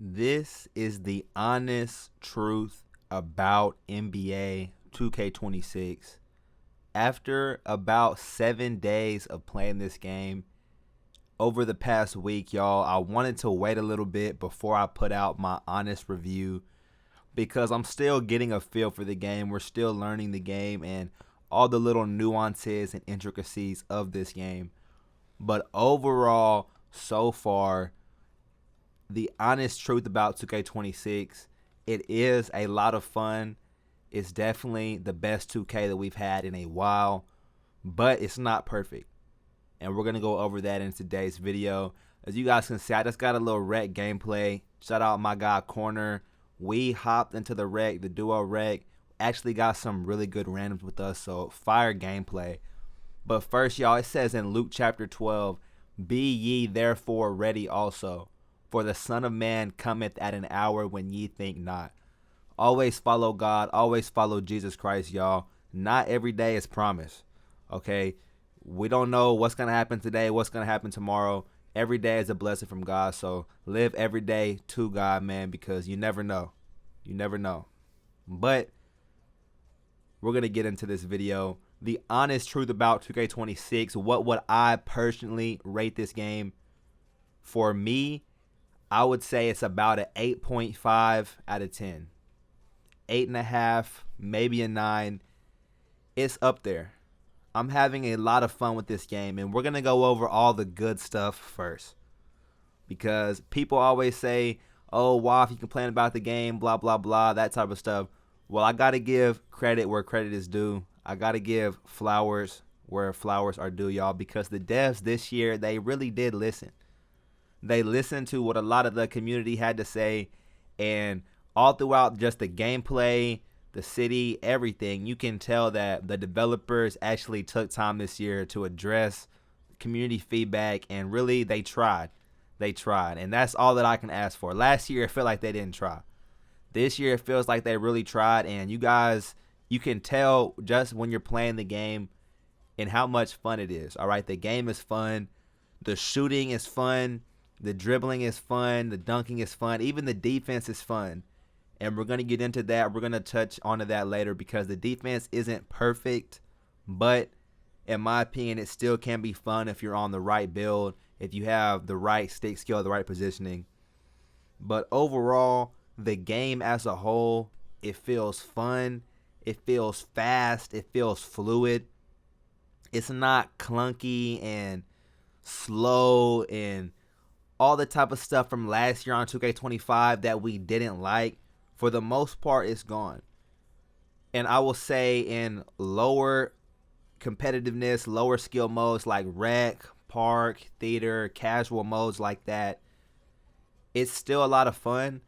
This is the honest truth about NBA 2K26. After about 7 days of playing this game over the past week, y'all, I wanted to wait a little bit before I put out my honest review because I'm still getting a feel for the game. We're still learning the game and all the little nuances and intricacies of this game. But overall, so far, the honest truth about 2K26, it is a lot of fun. It's definitely the best 2K that we've had in a while, but it's not perfect. And we're going to go over that in today's video. As you guys can see, I just got a little rec gameplay. Shout out my guy Corner. We hopped into the rec, the duo rec. Actually got some really good randoms with us, so fire gameplay. But first, y'all, it says in Luke chapter 12, "Be ye therefore ready also, for the Son of Man cometh at an hour when ye think not." Always follow God. Always follow Jesus Christ, y'all. Not every day is promised, okay? We don't know what's going to happen today, what's going to happen tomorrow. Every day is a blessing from God, so live every day to God, man, because you never know. You never know. But we're going to get into this video. The honest truth about 2K26, what would I personally rate this game? For me, I would say it's about an 8.5 out of 10. 8.5, maybe a 9. It's up there. I'm having a lot of fun with this game, and we're going to go over all the good stuff first. Because people always say, oh, wow, if you complain about the game, blah, blah, blah, that type of stuff. Well, I got to give credit where credit is due. I got to give flowers where flowers are due, y'all, because the devs this year, they really did listen. They listened to what a lot of the community had to say, and all throughout just the gameplay, the city, everything, you can tell that the developers actually took time this year to address community feedback, and really they tried. They tried, and that's all that I can ask for. Last year, it felt like they didn't try. This year, it feels like they really tried, and you guys, you can tell just when you're playing the game and how much fun it is, all right? The game is fun. The shooting is fun. The dribbling is fun. The dunking is fun. Even the defense is fun. And we're going to get into that. We're going to touch onto that later because the defense isn't perfect. But in my opinion, it still can be fun if you're on the right build, if you have the right stick skill, the right positioning. But overall, the game as a whole, it feels fun. It feels fast. It feels fluid. It's not clunky and slow and all the type of stuff from last year on 2K25 that we didn't like. For the most part, it's gone. And I will say in lower competitiveness, lower skill modes like rec, park, theater, casual modes like that, it's still a lot of fun,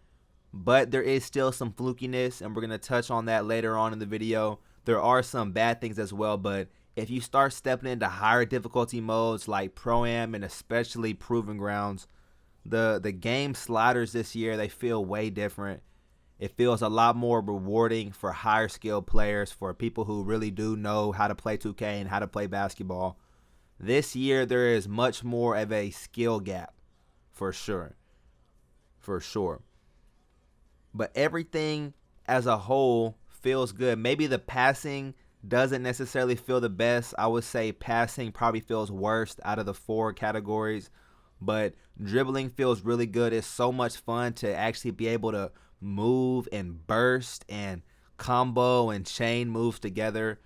but there is still some flukiness, and we're going to touch on that later on in the video. There are some bad things as well, but if you start stepping into higher difficulty modes like Pro-Am and especially Proving Grounds, the game sliders this year, they feel way different. It feels a lot more rewarding for higher skilled players, for people who really do know how to play 2K and how to play basketball. This year, there is much more of a skill gap, for sure. For sure. But everything as a whole feels good. Maybe the passing doesn't necessarily feel the best. I would say passing probably feels worst out of the 4 categories. But dribbling feels really good. It's so much fun to actually be able to move and burst and combo and chain moves together.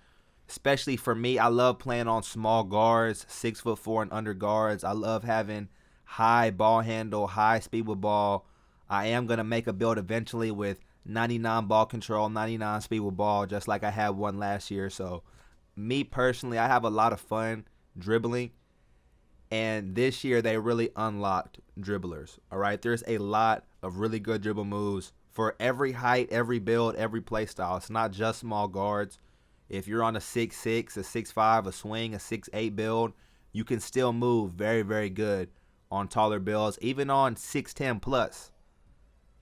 Especially for me, I love playing on small guards, 6'4" and under guards. I love having high ball handle, high speed with ball. I am going to make a build eventually with 99 ball control, 99 speed with ball, just like I had one last year. So me personally, I have a lot of fun dribbling. And this year, they really unlocked dribblers, all right? There's a lot of really good dribble moves for every height, every build, every play style. It's not just small guards. If you're on a 6'6", a 6'5", a swing, a 6'8" build, you can still move very, very good on taller builds, even on 6'10 plus.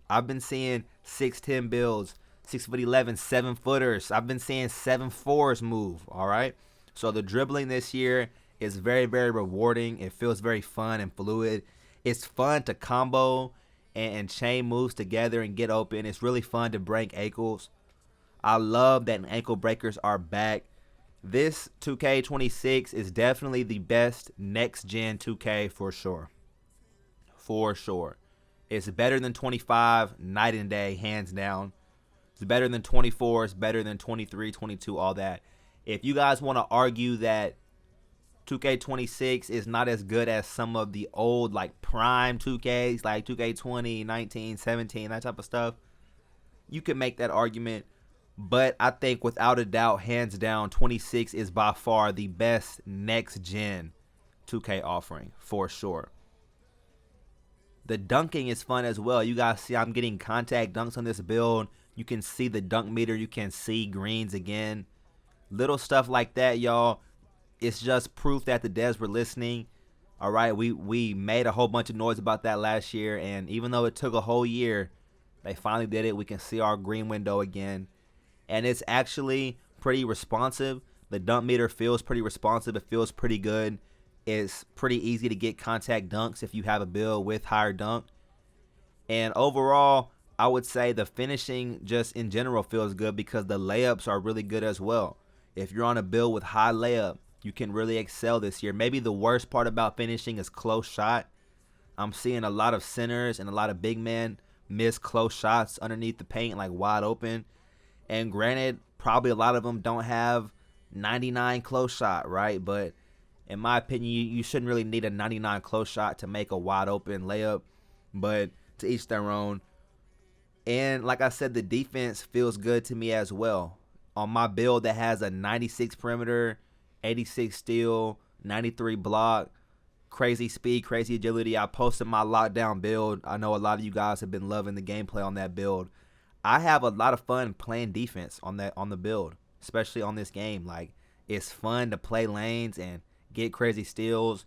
I've been seeing 6'10 builds, 6'11", 7-footers. I've been seeing 7'4s move, all right? So the dribbling this year is very, very rewarding. It feels very fun and fluid. It's fun to combo and chain moves together and get open. It's really fun to break ankles. I love that ankle breakers are back. This 2K26 is definitely the best next gen 2K for sure. For sure. It's better than 25, night and day, hands down. It's better than 24, it's better than 23, 22, all that. If you guys want to argue that 2K26 is not as good as some of the old like prime 2Ks, like 2K20, 19, 17, that type of stuff, you can make that argument. But I think without a doubt, hands down, 26 is by far the best next gen 2K offering for sure. The dunking is fun as well. You guys see I'm getting contact dunks on this build. You can see the dunk meter. You can see greens again. Little stuff like that, y'all. It's just proof that the devs were listening. All right, we made a whole bunch of noise about that last year, and even though it took a whole year, they finally did it. We can see our green window again, and it's actually pretty responsive. The dunk meter feels pretty responsive. It feels pretty good. It's pretty easy to get contact dunks if you have a build with higher dunk. And overall, I would say the finishing just in general feels good because the layups are really good as well. If you're on a build with high layup, you can really excel this year. Maybe the worst part about finishing is close shot. I'm seeing a lot of centers and a lot of big men miss close shots underneath the paint, like wide open. And granted, probably a lot of them don't have 99 close shot, right? But in my opinion, you shouldn't really need a 99 close shot to make a wide open layup. But to each their own. And like I said, the defense feels good to me as well. On my build that has a 96 perimeter, 86 steal, 93 block, crazy speed, crazy agility. I posted my lockdown build. I know a lot of you guys have been loving the gameplay on that build. I have a lot of fun playing defense on the build, especially on this game. Like, it's fun to play lanes and get crazy steals.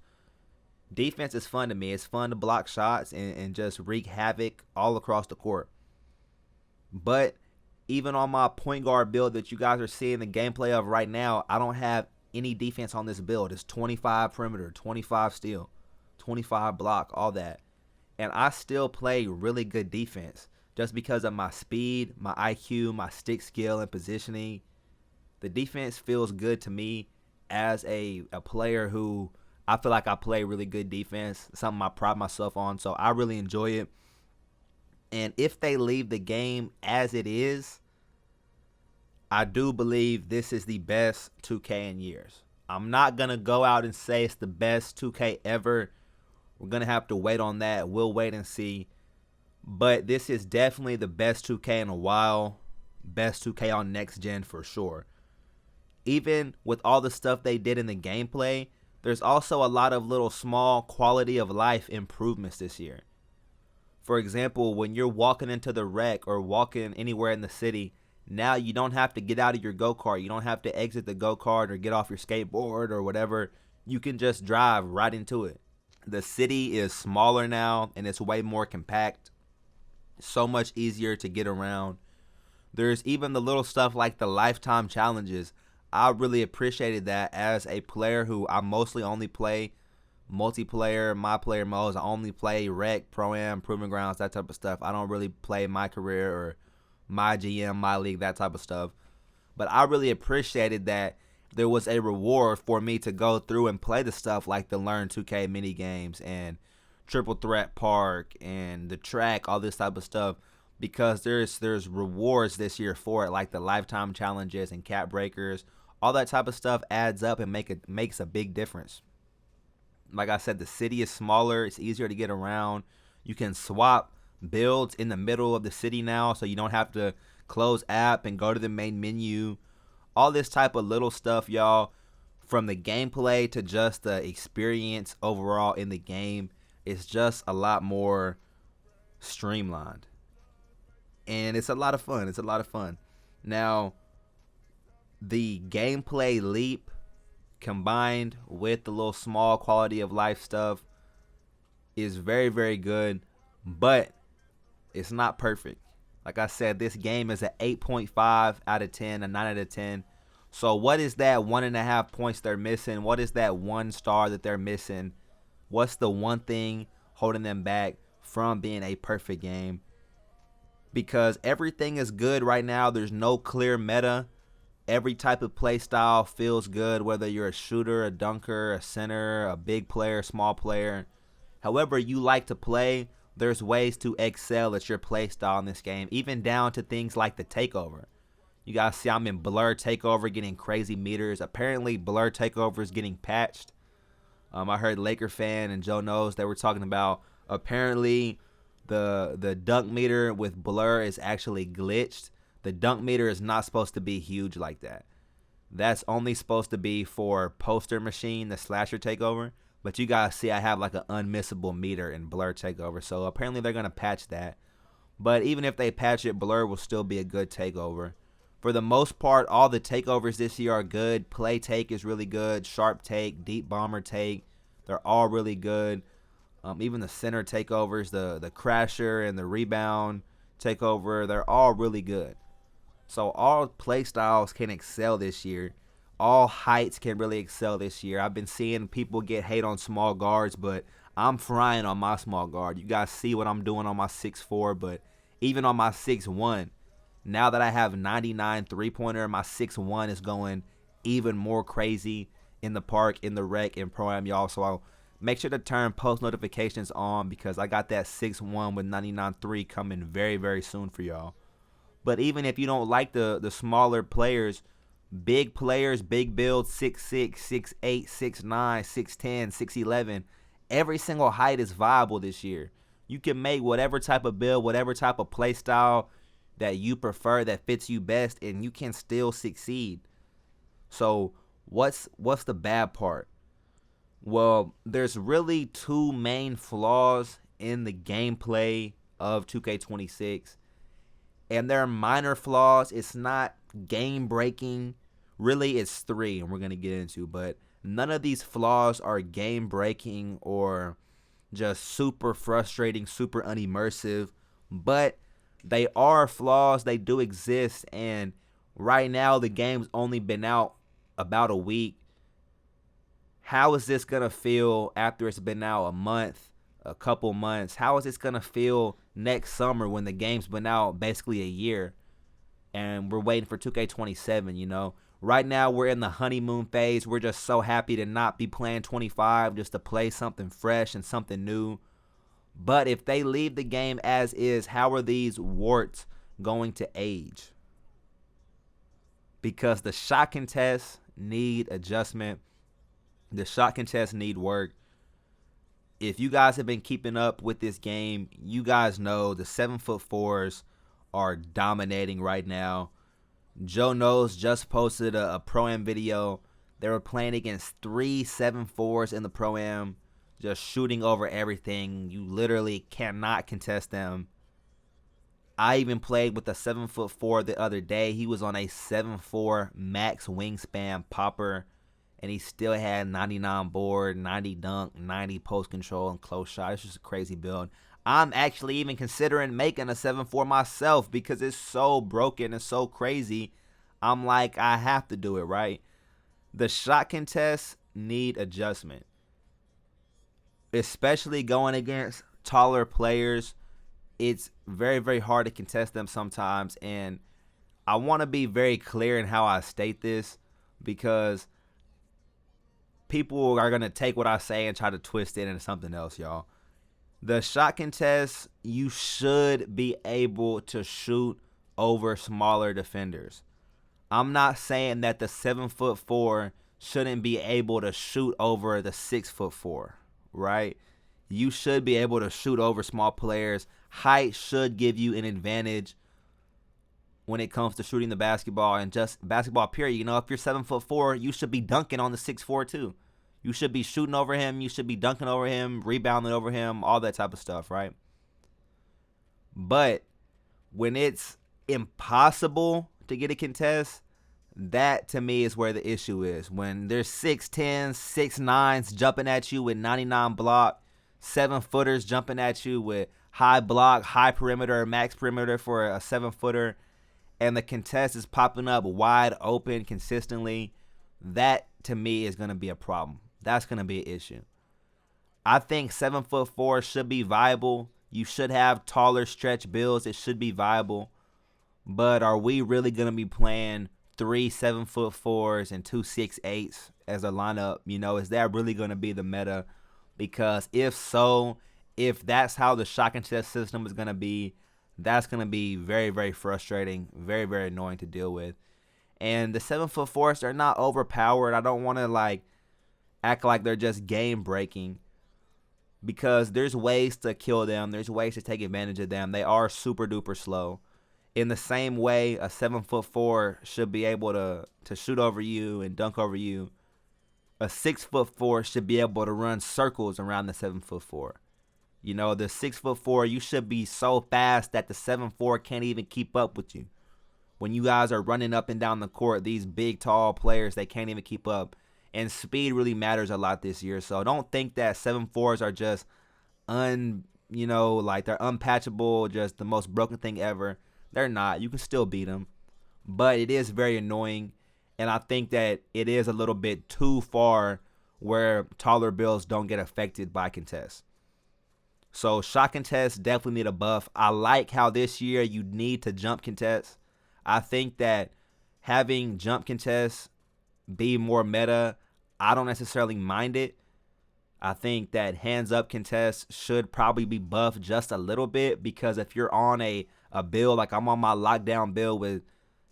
Defense is fun to me. It's fun to block shots and just wreak havoc all across the court. But even on my point guard build that you guys are seeing the gameplay of right now, I don't have any defense on this build. It's 25 perimeter, 25 steal, 25 block, all that. And I still play really good defense just because of my speed, my IQ, my stick skill, and positioning. The defense feels good to me as a player who I feel like I play really good defense, something I pride myself on. So I really enjoy it. And if they leave the game as it is, I do believe this is the best 2K in years. I'm not going to go out and say it's the best 2K ever. We're going to have to wait on that. We'll wait and see. But this is definitely the best 2K in a while. Best 2K on next gen for sure. Even with all the stuff they did in the gameplay, there's also a lot of little small quality of life improvements this year. For example, when you're walking into the rec or walking anywhere in the city, now you don't have to get out of your go-kart. You don't have to exit the go-kart or get off your skateboard or whatever. You can just drive right into it. The city is smaller now and it's way more compact. So much easier to get around. There's even the little stuff like the lifetime challenges. I really appreciated that as a player who I mostly only play multiplayer, my player modes. I only play rec, pro-am, proving grounds, that type of stuff. I don't really play my career or my GM, my league, that type of stuff. But I really appreciated that there was a reward for me to go through and play the stuff like the Learn 2K mini games and Triple Threat Park and the track, all this type of stuff, because there's rewards this year for it, like the lifetime challenges and cap breakers. All that type of stuff adds up and makes a big difference. Like I said, the city is smaller. It's easier to get around. You can swap builds in the middle of the city now, so you don't have to close app and go to the main menu. All this type of little stuff, y'all, from the gameplay to just the experience overall in the game, is just a lot more streamlined. And it's a lot of fun. It's a lot of fun. Now, the gameplay leap combined with the little small quality of life stuff is very, very good, but it's not perfect. Like I said, this game is an 8.5 out of 10, a 9 out of 10. So what is that 1.5 points they're missing? What is that 1 star that they're missing? What's the one thing holding them back? from being a perfect game, because everything is good right now. There's no clear meta. Every type of play style feels good, whether you're a shooter, a dunker, a center, a big player, small player. However you like to play, there's ways to excel at your play style in this game, even down to things like the takeover. You guys see I'm in Blur Takeover getting crazy meters. Apparently Blur Takeover is getting patched. I heard Laker fan and Joe Knows, they were talking about apparently the dunk meter with Blur is actually glitched. The dunk meter is not supposed to be huge like that. That's only supposed to be for Poster Machine, the slasher takeover. But you guys see I have like an unmissable meter in Blur Takeover. So apparently they're going to patch that. But even if they patch it, Blur will still be a good takeover. For the most part, all the takeovers this year are good. Play take is really good. Sharp take, deep bomber take. They're all really good. Even the center takeovers, the crasher and the rebound takeover, they're all really good. So all play styles can excel this year. All heights can really excel this year. I've been seeing people get hate on small guards, but I'm frying on my small guard. You guys see what I'm doing on my 6'4", but even on my 6'1", now that I have 99 three-pointer, my 6'1" is going even more crazy in the park, in the rec, in Pro-Am, y'all. So I'll make sure to turn post notifications on because I got that 6'1" with 99 3 coming very, very soon for y'all. But even if you don't like the smaller players, big build, 6'6", 6'8", 6'9", 6'10", 6'11", every single height is viable this year. You can make whatever type of build, whatever type of play style that you prefer, that fits you best, and you can still succeed. So what's the bad part? Well, there's really two main flaws in the gameplay of 2K26. And they're minor flaws. It's not game breaking. Really, it's three, and we're going to get into. But none of these flaws are game breaking or just super frustrating, super unimmersive. But they are flaws. They do exist. And right now, the game's only been out about a week. How is this going to feel after it's been out a month, a couple months? How is this going to feel next summer when the game's been out basically a year and we're waiting for 2K27, you know? Right now, we're in the honeymoon phase. We're just so happy to not be playing 25, just to play something fresh and something new. But if they leave the game as is, how are these warts going to age? Because the shot contests need adjustment. The shot contests need work. If you guys have been keeping up with this game, you guys know the 7'4"s are dominating right now. Joe Knows just posted a Pro-Am video. They were playing against 3 7'4"s in the Pro-Am, just shooting over everything. You literally cannot contest them. I even played with a 7'4" the other day. He was on a 7'4" max wingspan popper, and he still had 99 board, 90 dunk, 90 post control, and close shot. It's just a crazy build. I'm actually even considering making a 7'4" myself because it's so broken and so crazy. I'm like, I have to do it, right? The shot contests need adjustment, especially going against taller players. It's very, very hard to contest them sometimes, and I want to be very clear in how I state this because people are going to take what I say and try to twist it into something else, y'all. The shot contest, you should be able to shoot over smaller defenders. I'm not saying that the 7'4" shouldn't be able to shoot over the 6'4", right? You should be able to shoot over small players. Height should give you an advantage when it comes to shooting the basketball and just basketball period. You know, if you're 7'4", you should be dunking on the 6'4" too. You should be shooting over him. You should be dunking over him, rebounding over him, all that type of stuff, right? But when it's impossible to get a contest, that to me is where the issue is. When there's 6'10", 6'9" jumping at you with 99 block, 7-footers jumping at you with high block, high perimeter, max perimeter for a 7-footer, and the contest is popping up wide open consistently, that to me is going to be a problem. That's going to be an issue. I think 7'4" should be viable You should have taller stretch builds. It should be viable. But are we really going to be playing 3 7'4" and 2 6'8" as a lineup? Is that really going to be the meta? Because if so, if that's how the shot contest system is going to be, that's going to be very, very frustrating, very, very annoying to deal with. And the 7'4", they're not overpowered. I don't want to act like they're just game breaking, because there's ways to kill them. There's ways to take advantage of them. They are super duper slow. In the same way, a 7'4" should be able to shoot over you and dunk over you. A 6'4" should be able to run circles around the 7'4". The 6'4", you should be so fast that the 7'4" can't even keep up with you. When you guys are running up and down the court, these big, tall players, they can't even keep up. And speed really matters a lot this year. So don't think that 7'4s are just they're unpatchable, just the most broken thing ever. They're not. You can still beat them. But it is very annoying. And I think that it is a little bit too far where taller builds don't get affected by contests. So shot contests definitely need a buff. I like how this year you need to jump contest. I think that having jump contests be more meta, I don't necessarily mind it. I think that hands up contests should probably be buffed just a little bit, because if you're on a build, like I'm on my lockdown build with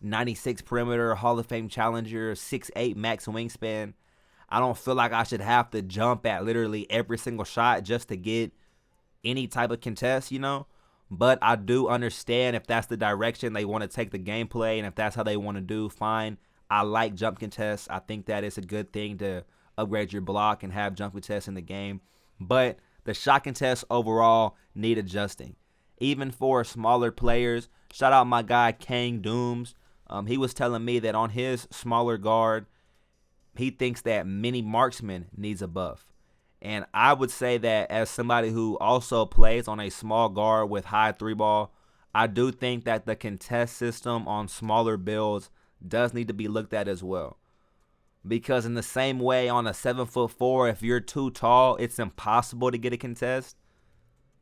96 perimeter, Hall of Fame challenger, 6'8" max wingspan, I don't feel like I should have to jump at literally every single shot just to get any type of contest, But I do understand if that's the direction they want to take the gameplay, and if that's how they want to do, fine. I like jump contests. I think that it's a good thing to upgrade your block and have jump contests in the game. But the shot contests overall need adjusting. Even for smaller players, shout out my guy Kang Dooms. He was telling me that on his smaller guard, he thinks that mini marksman needs a buff. And I would say that as somebody who also plays on a small guard with high 3-ball, I do think that the contest system on smaller builds does need to be looked at as well. Because in the same way on a 7'4", if you're too tall, it's impossible to get a contest.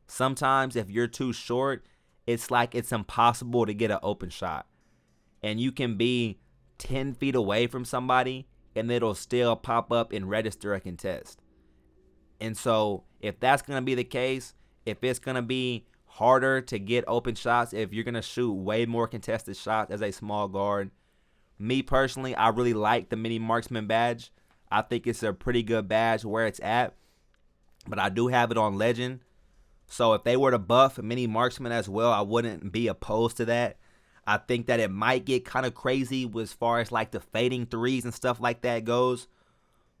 Sometimes if you're too short, it's impossible to get an open shot. And you can be 10 feet away from somebody and it'll still pop up and register a contest. And so if that's going to be the case, if it's going to be harder to get open shots, if you're going to shoot way more contested shots as a small guard, me personally, I really like the mini marksman badge. I think it's a pretty good badge where it's at. But I do have it on legend. So if they were to buff mini marksman as well, I wouldn't be opposed to that. I think that it might get kind of crazy as far as the fading threes and stuff like that goes.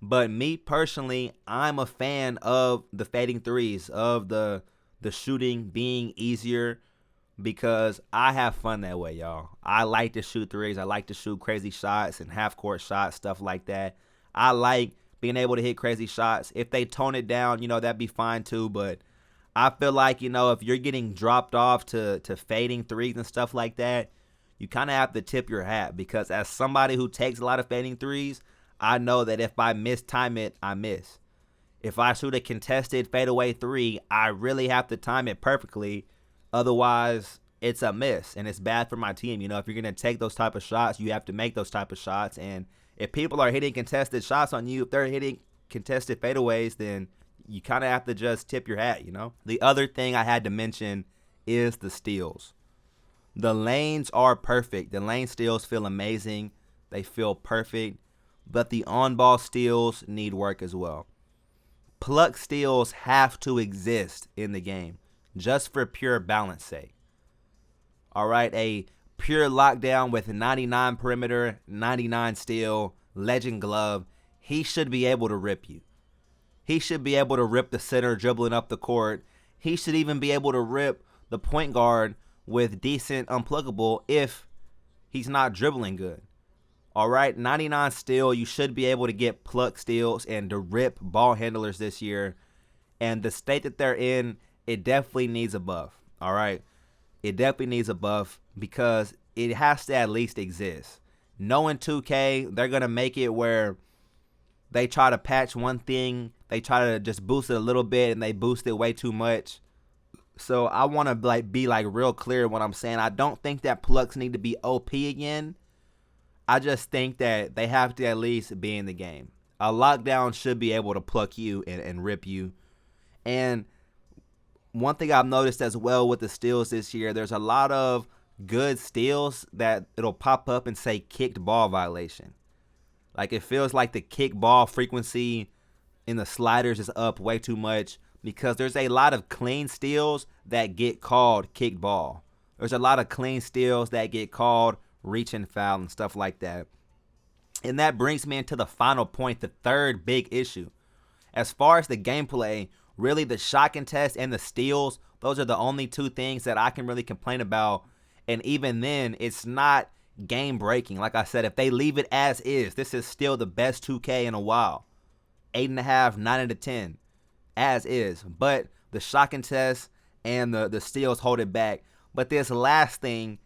But me personally, I'm a fan of the fading threes, of the shooting being easier, because I have fun that way, y'all. I like to shoot threes. I like to shoot crazy shots and half-court shots, stuff like that. I like being able to hit crazy shots. If they tone it down, that'd be fine too. But I feel like, if you're getting dropped off to fading threes and stuff like that, you kind of have to tip your hat, because as somebody who takes a lot of fading threes, I know that if I mistime it, I miss. If I shoot a contested fadeaway 3, I really have to time it perfectly. Otherwise, it's a miss, and it's bad for my team. If you're going to take those type of shots, you have to make those type of shots. And if people are hitting contested shots on you, if they're hitting contested fadeaways, then you kind of have to just tip your hat, The other thing I had to mention is the steals. The lanes are perfect. The lane steals feel amazing. They feel perfect. But the on-ball steals need work as well. Pluck steals have to exist in the game, just for pure balance sake. All right, a pure lockdown with 99 perimeter, 99 steal, legend glove, he should be able to rip you. He should be able to rip the center dribbling up the court. He should even be able to rip the point guard with decent unpluckable if he's not dribbling good. All right, 99 steal, you should be able to get pluck steals and to rip ball handlers this year. And the state that they're in, it definitely needs a buff. All right, it definitely needs a buff, because it has to at least exist. Knowing 2K, they're going to make it where they try to patch one thing, they try to just boost it a little bit, and they boost it way too much. So I want to be real clear when I'm saying I don't think that plucks need to be OP again. I just think that they have to at least be in the game. A lockdown should be able to pluck you and rip you. And one thing I've noticed as well with the steals this year, there's a lot of good steals that it'll pop up and say kicked ball violation. Like it feels like the kick ball frequency in the sliders is up way too much because there's a lot of clean steals that get called kicked ball. There's a lot of clean steals that get called reach and foul and stuff like that. And that brings me into the final point, the third big issue. As far as the gameplay, really the shot contest and the steals, those are the only two things that I can really complain about. And even then, it's not game breaking. Like I said, if they leave it as is, this is still the best 2K in a while. 8.5, 9 out of 10, as is. But the shot contest and the steals hold it back. But this last thing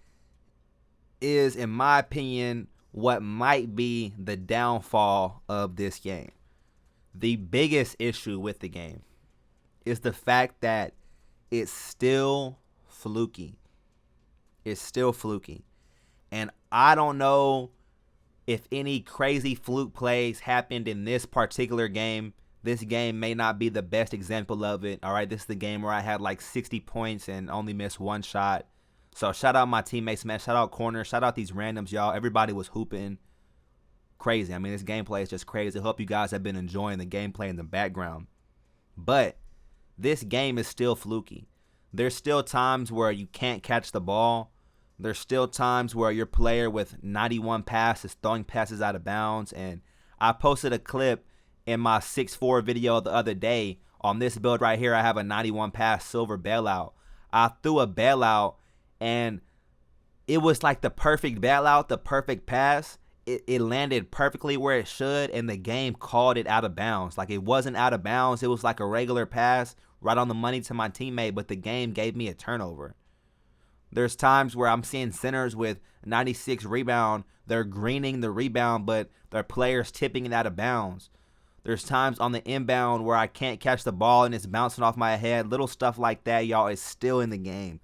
is, in my opinion, what might be the downfall of this game. The biggest issue with the game is the fact that it's still fluky. It's still fluky. And I don't know if any crazy fluke plays happened in this particular game. This game may not be the best example of it. All right, this is the game where I had like 60 points and only missed one shot. So shout out my teammates, man. Shout out corner. Shout out these randoms, y'all. Everybody was hooping. Crazy. I mean, this gameplay is just crazy. I hope you guys have been enjoying the gameplay in the background. But this game is still fluky. There's still times where you can't catch the ball. There's still times where your player with 91 passes throwing passes out of bounds. And I posted a clip in my 6-4 video the other day. On this build right here, I have a 91 pass silver bailout. I threw a bailout and it was like the perfect bailout, the perfect pass. It landed perfectly where it should, and the game called it out of bounds. Like, it wasn't out of bounds. It was like a regular pass right on the money to my teammate, but the game gave me a turnover. There's times where I'm seeing centers with 96 rebound. They're greening the rebound, but their players tipping it out of bounds. There's times on the inbound where I can't catch the ball and it's bouncing off my head. Little stuff like that, y'all, is still in the game.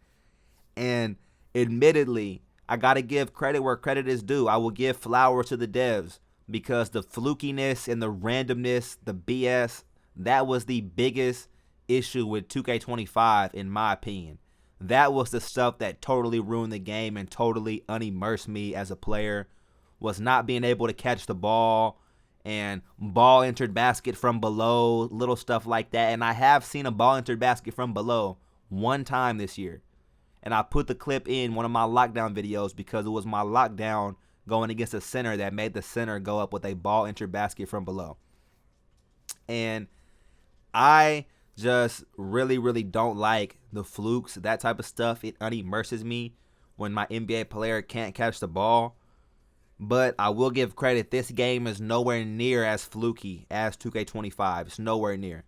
And admittedly, I got to give credit where credit is due. I will give flowers to the devs because the flukiness and the randomness, the BS, that was the biggest issue with 2K25 in my opinion. That was the stuff that totally ruined the game and totally unimmersed me as a player, was not being able to catch the ball and ball entered basket from below, little stuff like that. And I have seen a ball entered basket from below one time this year. And I put the clip in one of my lockdown videos because it was my lockdown going against a center that made the center go up with a ball entered basket from below. And I just really, really don't like the flukes, that type of stuff. It unimmerses me when my NBA player can't catch the ball. But I will give credit. This game is nowhere near as fluky as 2K25. It's nowhere near.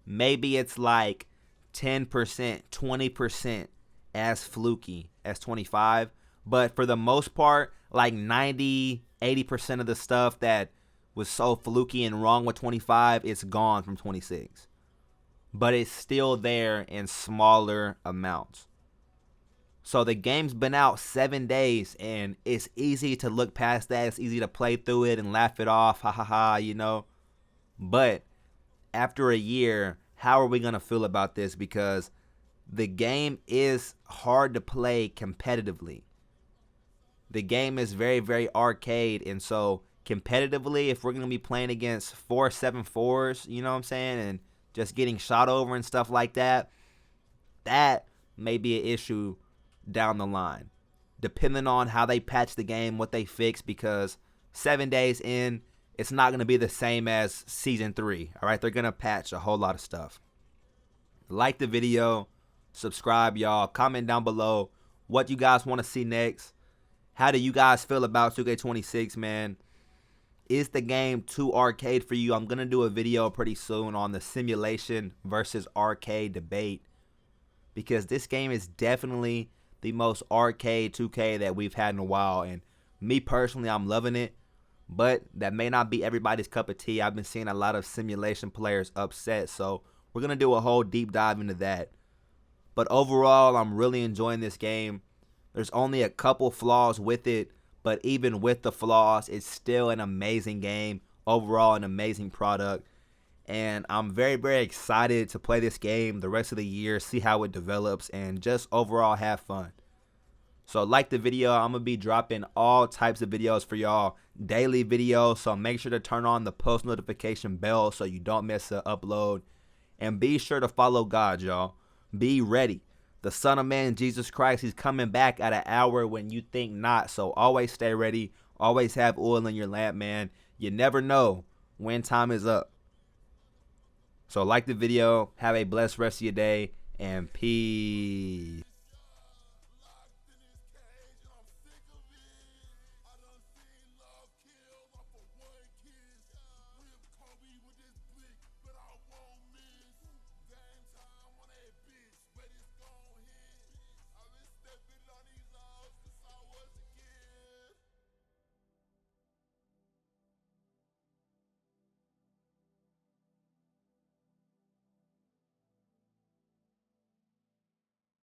Maybe it's like 10%, 20% as fluky as 25. But for the most part, like 90, 80% of the stuff that was so fluky and wrong with 25, it's gone from 26. But it's still there in smaller amounts. So the game's been out 7 days, and it's easy to look past that. It's easy to play through it and laugh it off, ha ha ha, you know. But after a year, how are we going to feel about this? Because the game is hard to play competitively. The game is very, very arcade, and so competitively, if we're going to be playing against 4-7-4s, you know what I'm saying, and just getting shot over and stuff like that, that may be an issue down the line, depending on how they patch the game, what they fix, because 7 days in, it's not going to be the same as Season 3, all right? They're going to patch a whole lot of stuff. Like the video, subscribe, y'all. Comment down below what you guys want to see next. How do you guys feel about 2K26, man? Is the game too arcade for you? I'm going to do a video pretty soon on the simulation versus arcade debate, because this game is definitely the most arcade 2K that we've had in a while. And me personally, I'm loving it. But that may not be everybody's cup of tea. I've been seeing a lot of simulation players upset. So we're going to do a whole deep dive into that. But overall, I'm really enjoying this game. There's only a couple flaws with it, but even with the flaws, it's still an amazing game. Overall, an amazing product. And I'm very, very excited to play this game the rest of the year, see how it develops, and just overall have fun. So like the video, I'm going to be dropping all types of videos for y'all, daily videos. So make sure to turn on the post notification bell so you don't miss an upload. And be sure to follow God, y'all. Be ready. The Son of Man, Jesus Christ, he's coming back at an hour when you think not. So always stay ready. Always have oil in your lamp, man. You never know when time is up. So like the video. Have a blessed rest of your day. And peace.